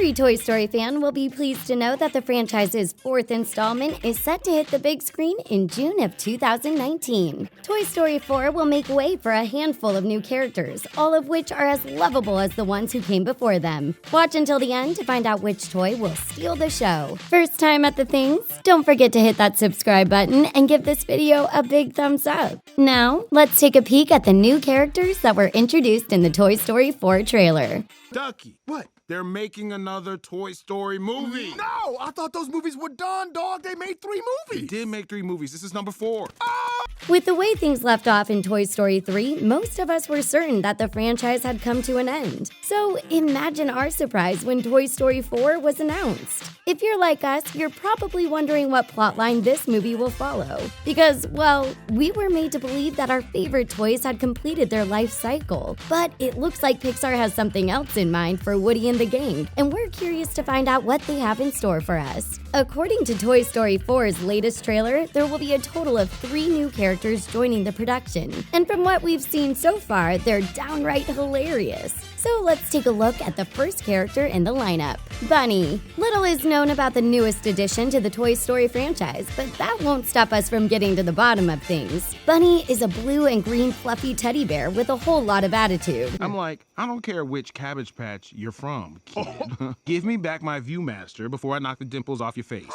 Every Toy Story fan will be pleased to know that the franchise's fourth installment is set to hit the big screen in June of 2019. Toy Story 4 will make way for a handful of new characters, all of which are as lovable as the ones who came before them. Watch until the end to find out which toy will steal the show. First time at the things? Don't forget to hit that subscribe button and give this video a big thumbs up. Now, let's take a peek at the new characters that were introduced in the Toy Story 4 trailer. Ducky. What? They're making another Toy Story movie. No! I thought those movies were done, dog. They made 3 movies. They did make 3 movies. This is number 4. With the way things left off in Toy Story 3, most of us were certain that the franchise had come to an end. So imagine our surprise when Toy Story 4 was announced. If you're like us, you're probably wondering what plotline this movie will follow. Because, well, we were made to believe that our favorite toys had completed their life cycle. But it looks like Pixar has something else in mind for Woody and the gang, and we're curious to find out what they have in store for us. According to Toy Story 4's latest trailer, there will be a total of 3 new characters joining the production. And from what we've seen so far, they're downright hilarious. So let's take a look at the first character in the lineup, Bunny. Little is known about the newest addition to the Toy Story franchise, but that won't stop us from getting to the bottom of things. Bunny is a blue and green fluffy teddy bear with a whole lot of attitude. I'm like, I don't care which Cabbage Patch you're from, kid. Give me back my Viewmaster before I knock the dimples off your face.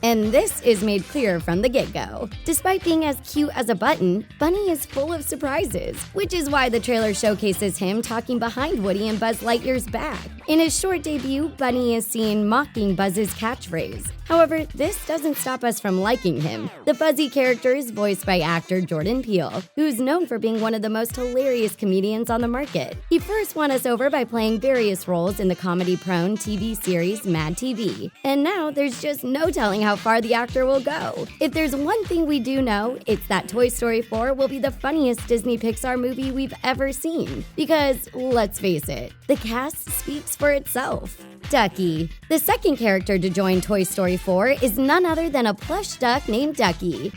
And this is made clear from the get-go. Despite being as cute as a button, Bunny is full of surprises, which is why the trailer showcases him talking behind Woody and Buzz Lightyear's back. In his short debut, Bunny is seen mocking Buzz's catchphrase. However, this doesn't stop us from liking him. The fuzzy character is voiced by actor Jordan Peele, who's known for being one of the most hilarious comedians on the market. He first won us over by playing various roles in the comedy-prone TV series Mad TV. And now there's just no telling how far the actor will go. If there's one thing we do know, it's that Toy Story 4 will be the funniest Disney Pixar movie we've ever seen. Because, let's face it, the cast speaks for itself. Ducky. The second character to join Toy Story 4 is none other than a plush duck named Ducky.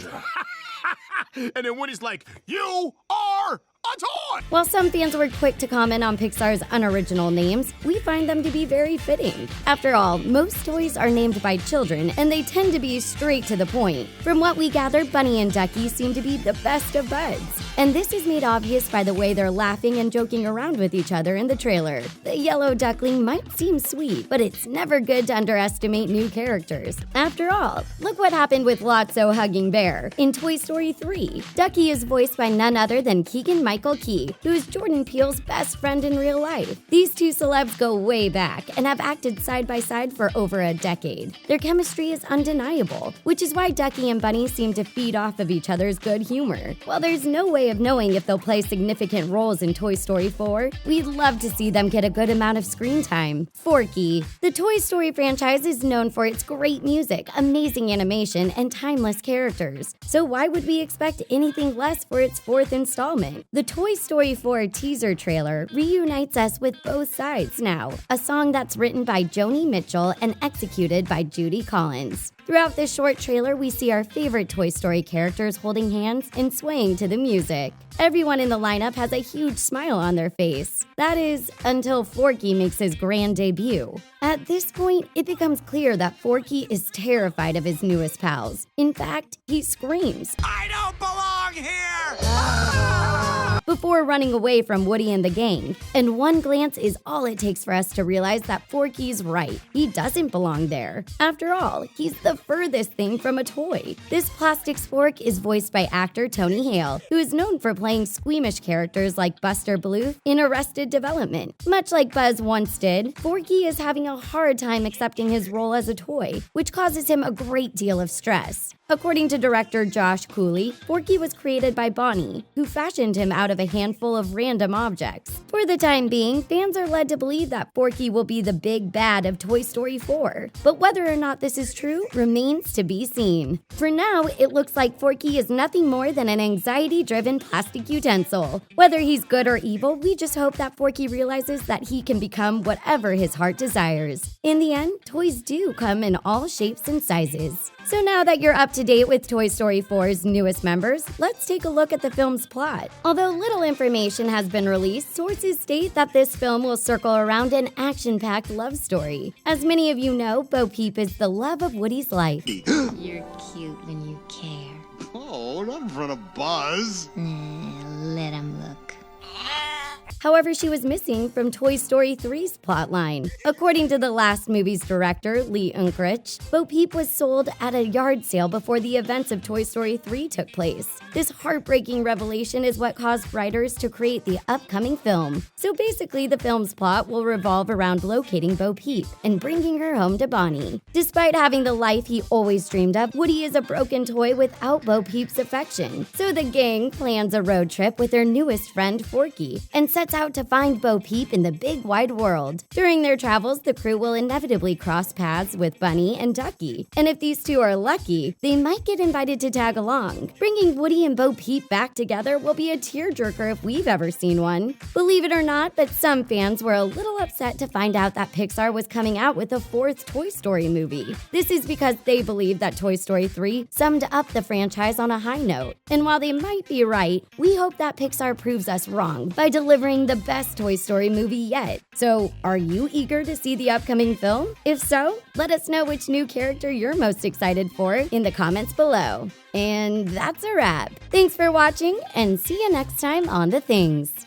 And then Woody's like, "You are a toy!" While some fans were quick to comment on Pixar's unoriginal names, we find them to be very fitting. After all, most toys are named by children, and they tend to be straight to the point. From what we gather, Bunny and Ducky seem to be the best of buds. And this is made obvious by the way they're laughing and joking around with each other in the trailer. The yellow duckling might seem sweet, but it's never good to underestimate new characters. After all, look what happened with Lotso Hugging Bear in Toy Story 3. Ducky is voiced by none other than Keegan-Michael Key, who's Jordan Peele's best friend in real life. These two celebs go way back and have acted side by side for over a decade. Their chemistry is undeniable, which is why Ducky and Bunny seem to feed off of each other's good humor. While there's no way of knowing if they'll play significant roles in Toy Story 4, we'd love to see them get a good amount of screen time. Forky. The Toy Story franchise is known for its great music, amazing animation, and timeless characters. So why would we expect anything less for its fourth installment? The Toy Story 4 teaser trailer reunites us with both sides now, a song that's written by Joni Mitchell and executed by Judy Collins. Throughout this short trailer, we see our favorite Toy Story characters holding hands and swaying to the music. Everyone in the lineup has a huge smile on their face. That is, until Forky makes his grand debut. At this point, it becomes clear that Forky is terrified of his newest pals. In fact, he screams, "I don't belong here!" before running away from Woody and the gang. And one glance is all it takes for us to realize that Forky's right. He doesn't belong there. After all, he's the furthest thing from a toy. This plastic spork is voiced by actor Tony Hale, who is known for playing squeamish characters like Buster Bluth in Arrested Development. Much like Buzz once did, Forky is having a hard time accepting his role as a toy, which causes him a great deal of stress. According to director Josh Cooley, Forky was created by Bonnie, who fashioned him out of a handful of random objects. For the time being, fans are led to believe that Forky will be the big bad of Toy Story 4. But whether or not this is true remains to be seen. For now, it looks like Forky is nothing more than an anxiety-driven plastic utensil. Whether he's good or evil, we just hope that Forky realizes that he can become whatever his heart desires. In the end, toys do come in all shapes and sizes. So now that you're up Up to date with Toy Story 4's newest members, let's take a look at the film's plot. Although little information has been released, sources state that this film will circle around an action-packed love story. As many of you know, Bo Peep is the love of Woody's life. You're cute when you care. Oh, not in front of Buzz. Let him look. However, she was missing from Toy Story 3's plotline. According to the last movie's director, Lee Unkrich, Bo Peep was sold at a yard sale before the events of Toy Story 3 took place. This heartbreaking revelation is what caused writers to create the upcoming film. So basically, the film's plot will revolve around locating Bo Peep and bringing her home to Bonnie. Despite having the life he always dreamed of, Woody is a broken toy without Bo Peep's affection. So the gang plans a road trip with their newest friend, Forky, and sets out to find Bo Peep in the big wide world. During their travels, the crew will inevitably cross paths with Bunny and Ducky. And if these two are lucky, they might get invited to tag along. Bringing Woody and Bo Peep back together will be a tearjerker if we've ever seen one. Believe it or not, but some fans were a little upset to find out that Pixar was coming out with a fourth Toy Story movie. This is because they believe that Toy Story 3 summed up the franchise on a high note. And while they might be right, we hope that Pixar proves us wrong by delivering the best Toy Story movie yet. So, are you eager to see the upcoming film? If so, let us know which new character you're most excited for in the comments below. And that's a wrap. Thanks for watching, and see you next time on The Things.